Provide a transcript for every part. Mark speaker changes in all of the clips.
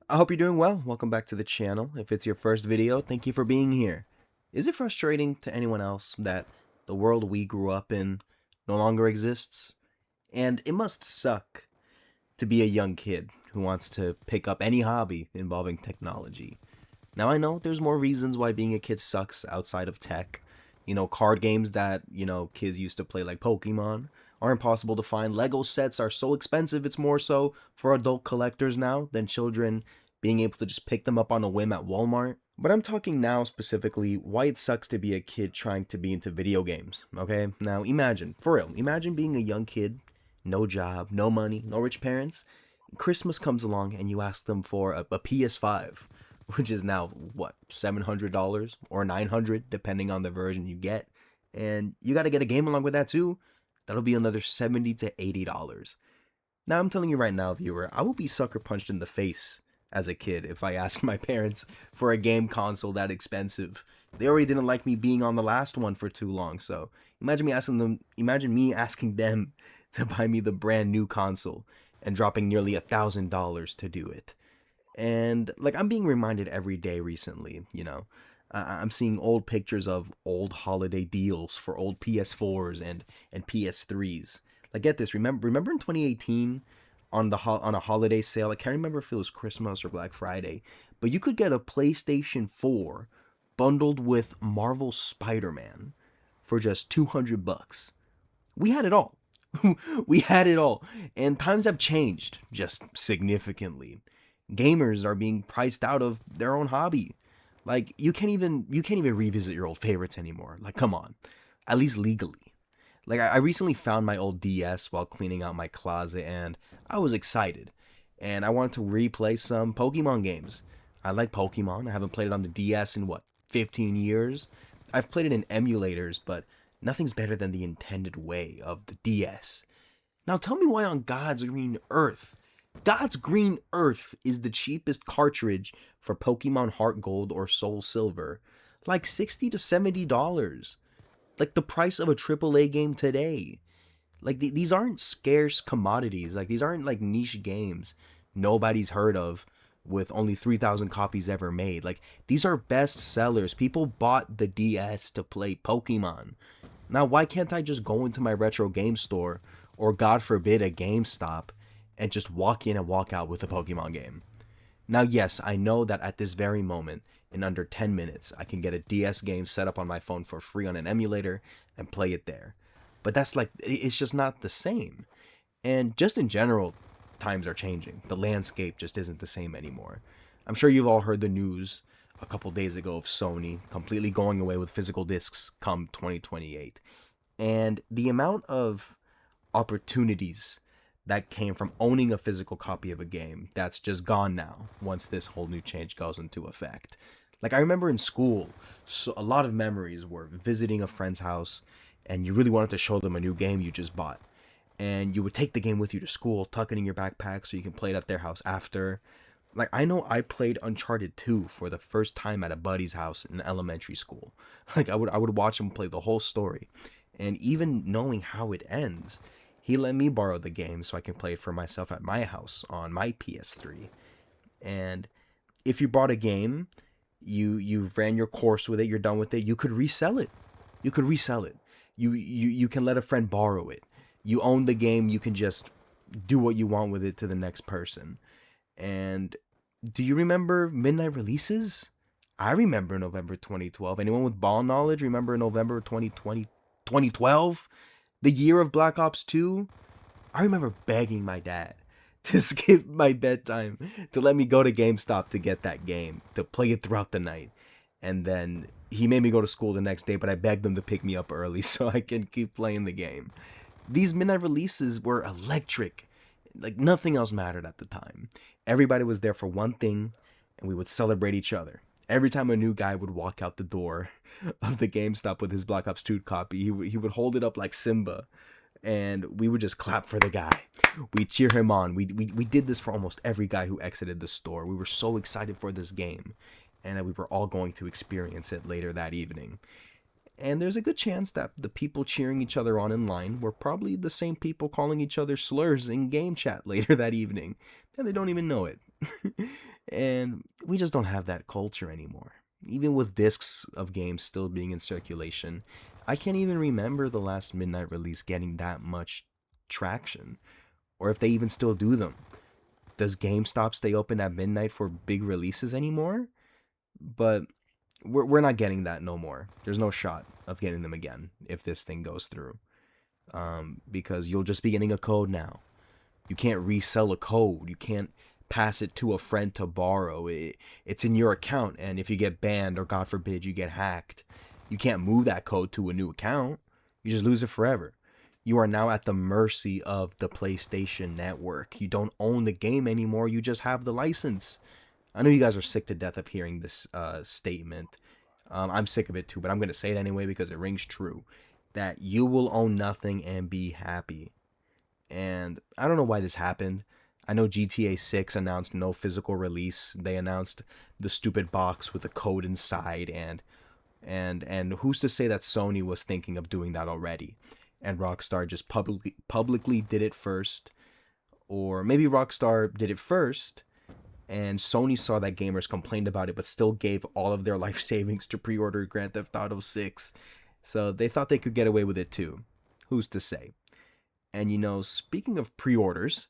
Speaker 1: I hope you're doing well. Welcome back to the channel. If it's your first video, thank you for being here. Is it frustrating to anyone else that the world we grew up in no longer exists? And it must suck to be a young kid who wants to pick up any hobby involving technology. Now, I know there's more reasons why being a kid sucks outside of tech. Card games that, kids used to play like Pokemon are impossible to find. Lego sets are so expensive, it's more so for adult collectors now than children being able to just pick them up on a whim at Walmart. But I'm talking now specifically why it sucks to be a kid trying to be into video games, okay? Now, imagine, for real, imagine being a young kid, no job, no money, no rich parents. Christmas comes along and you ask them for a PS5, which is now what, $700 or $900 depending on the version you get, and you got to get a game along with that too. That'll be another $70 to $80. Now I'm telling you right now, viewer, I will be sucker punched in the face as a kid if I ask my parents for a game console that expensive. They already didn't like me being on the last one for too long, so imagine me asking them to buy me the brand new console and dropping nearly $1,000 to do it. And like I'm being reminded every day recently, I'm seeing old pictures of old holiday deals for old PS4s and PS3s. Like get this, remember in 2018 on on a holiday sale, I can't remember if it was Christmas or Black Friday, but you could get a PlayStation 4 bundled with Marvel Spider-Man for just 200 bucks. We had it all. We had it all. And times have changed just significantly. Gamers are being priced out of their own hobby. Like you can't even revisit your old favorites anymore. Like come on. At least legally. Like I recently found my old DS while cleaning out my closet and I was excited. And I wanted to replay some Pokemon games. I like Pokemon. I haven't played it on the DS in what, 15 years? I've played it in emulators, but nothing's better than the intended way of the DS. Now tell me why on God's green earth is the cheapest cartridge for Pokemon Heart Gold or Soul Silver. Like $60 to $70. Like the price of a AAA game today. Like these aren't scarce commodities. Like these aren't like niche games nobody's heard of with only 3,000 copies ever made. Like these are best sellers. People bought the DS to play Pokemon. Now why can't I just go into my retro game store or God forbid a GameStop and just walk in and walk out with a Pokemon game? Now, yes, I know that at this very moment, in under 10 minutes, I can get a DS game set up on my phone for free on an emulator and play it there. But that's like, it's just not the same. And just in general, times are changing. The landscape just isn't the same anymore. I'm sure you've all heard the news a couple days ago of Sony completely going away with physical discs come 2028. And the amount of opportunities that came from owning a physical copy of a game that's just gone now once this whole new change goes into effect. Like I remember in school, so a lot of memories were visiting a friend's house and you really wanted to show them a new game you just bought. And you would take the game with you to school, tuck it in your backpack so you can play it at their house after. Like I know I played Uncharted 2 for the first time at a buddy's house in elementary school. Like I would watch him play the whole story. And even knowing how it ends, he let me borrow the game so I can play it for myself at my house on my PS3. And if you bought a game, you ran your course with it, you're done with it, you could resell it. You could resell it. You can let a friend borrow it. You own the game, you can just do what you want with it to the next person. And do you remember midnight releases? I remember November 2012. Anyone with ball knowledge remember November 2020, 2012? The year of Black Ops 2? I remember begging my dad to skip my bedtime to let me go to GameStop to get that game, to play it throughout the night. And then he made me go to school the next day, but I begged him to pick me up early so I can keep playing the game. These midnight releases were electric. Like nothing else mattered at the time. Everybody was there for one thing, and we would celebrate each other. Every time a new guy would walk out the door of the GameStop with his Black Ops 2 copy, he would hold it up like Simba, and we would just clap for the guy. We cheer him on. We did this for almost every guy who exited the store. We were so excited for this game, and that we were all going to experience it later that evening. And there's a good chance that the people cheering each other on in line were probably the same people calling each other slurs in game chat later that evening, and they don't even know it. And we just don't have that culture anymore. Even with discs of games still being in circulation, I can't even remember the last midnight release getting that much traction, or if they even still do them. Does GameStop stay open at midnight for big releases anymore? But we're not getting that no more. There's no shot of getting them again if this thing goes through. Because you'll just be getting a code now. You can't resell a code. You can't pass it to a friend to borrow. It's in your account, and if you get banned or God forbid you get hacked, you can't move that code to a new account. You just lose it forever. You are now at the mercy of the PlayStation Network. You don't own the game anymore. You just have the license. I know you guys are sick to death of hearing this statement. I'm sick of it too, but I'm going to say it anyway because it rings true. That you will own nothing and be happy. And I don't know why this happened. I know GTA 6 announced no physical release. They announced the stupid box with the code inside, and who's to say that Sony was thinking of doing that already? And Rockstar just publicly did it first. Or maybe Rockstar did it first and Sony saw that gamers complained about it but still gave all of their life savings to pre-order Grand Theft Auto 6. So they thought they could get away with it too. Who's to say? And speaking of pre-orders,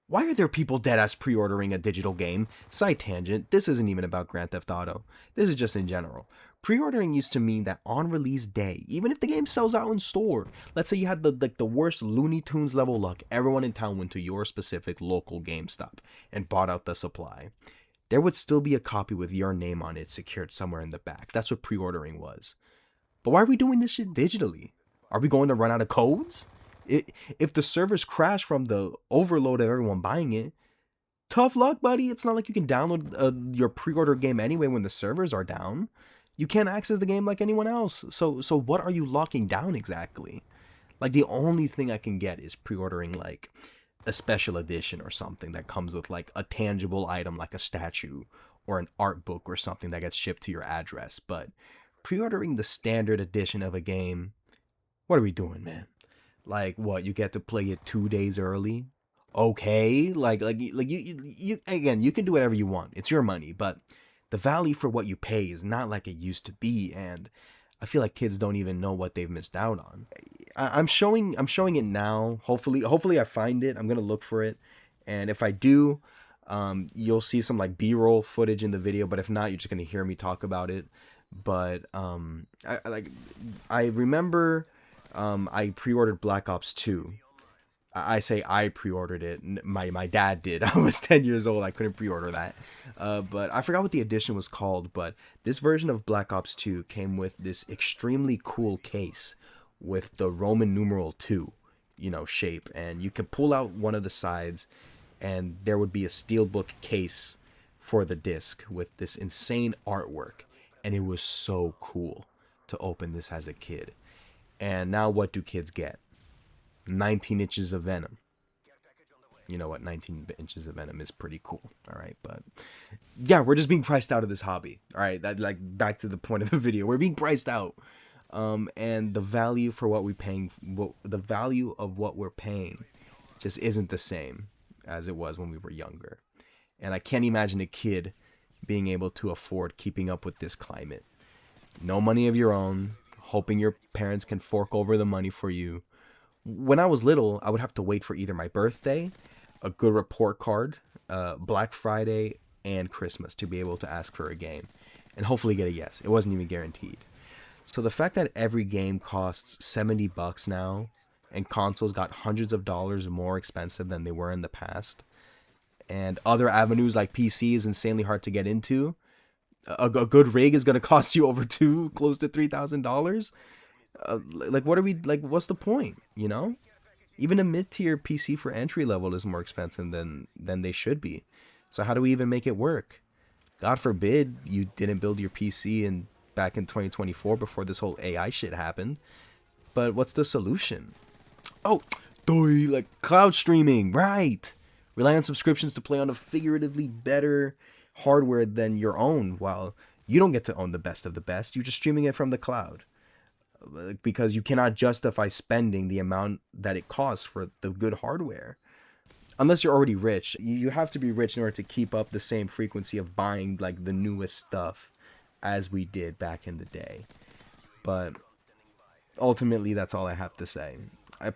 Speaker 1: why are there people deadass pre-ordering a digital game? Side tangent, this isn't even about Grand Theft Auto. This is just in general. Pre-ordering used to mean that on release day, even if the game sells out in store, let's say you had the worst Looney Tunes level luck, everyone in town went to your specific local GameStop and bought out the supply. There would still be a copy with your name on it secured somewhere in the back. That's what pre-ordering was. But why are we doing this shit digitally? Are we going to run out of codes? If the servers crash from the overload of everyone buying it, tough luck, buddy. It's not like you can download your pre-order game anyway when the servers are down. You can't access the game like anyone else. So what are you locking down exactly? Like, the only thing I can get is pre-ordering like a special edition or something that comes with like a tangible item like a statue or an art book or something that gets shipped to your address. But pre-ordering the standard edition of a game, what are we doing, man? Like, what, you get to play it 2 days early? Okay, you again, you can do whatever you want. It's your money, but the value for what you pay is not like it used to be, and I feel like kids don't even know what they've missed out on. I'm showing it now. Hopefully I find it. I'm gonna look for it, and if I do, you'll see some like B-roll footage in the video. But if not, you're just gonna hear me talk about it. But I remember. I pre-ordered Black Ops 2. I say I pre-ordered it. My dad did. I was 10 years old. I couldn't pre-order that. But I forgot what the edition was called. But this version of Black Ops 2 came with this extremely cool case with the Roman numeral 2, shape. And you could pull out one of the sides and there would be a steelbook case for the disc with this insane artwork. And it was so cool to open this as a kid. And now what do kids get? 19 inches of Venom. You know what? 19 inches of Venom is pretty cool. All right. But yeah, we're just being priced out of this hobby. All right. That, like, back to the point of the video. We're being priced out. And the value for what we're paying, the value of what we're paying just isn't the same as it was when we were younger. And I can't imagine a kid being able to afford keeping up with this climate. No money of your own, hoping your parents can fork over the money for you. When I was little, I would have to wait for either my birthday, a good report card, Black Friday, and Christmas to be able to ask for a game, and hopefully get a yes. It wasn't even guaranteed. So the fact that every game costs $70 now, and consoles got hundreds of dollars more expensive than they were in the past, and other avenues like PC is insanely hard to get into. A good rig is going to cost you over close to $3,000. What are we, what's the point, Even a mid-tier PC for entry level is more expensive than they should be. So how do we even make it work? God forbid you didn't build your PC back in 2024 before this whole AI shit happened. But what's the solution? Oh, like cloud streaming, right? Rely on subscriptions to play on a figuratively better hardware than your own, while you don't get to own the best of the best. You're just streaming it from the cloud because you cannot justify spending the amount that it costs for the good hardware. Unless you're already rich. You have to be rich in order to keep up the same frequency of buying like the newest stuff as we did back in the day. But ultimately, that's all I have to say. I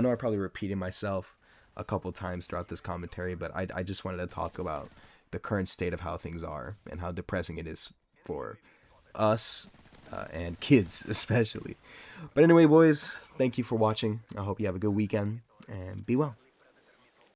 Speaker 1: know I probably repeated myself a couple times throughout this commentary, but I just wanted to talk about the current state of how things are and how depressing it is for us and kids especially. But anyway, boys, thank you for watching. I hope you have a good weekend and be well.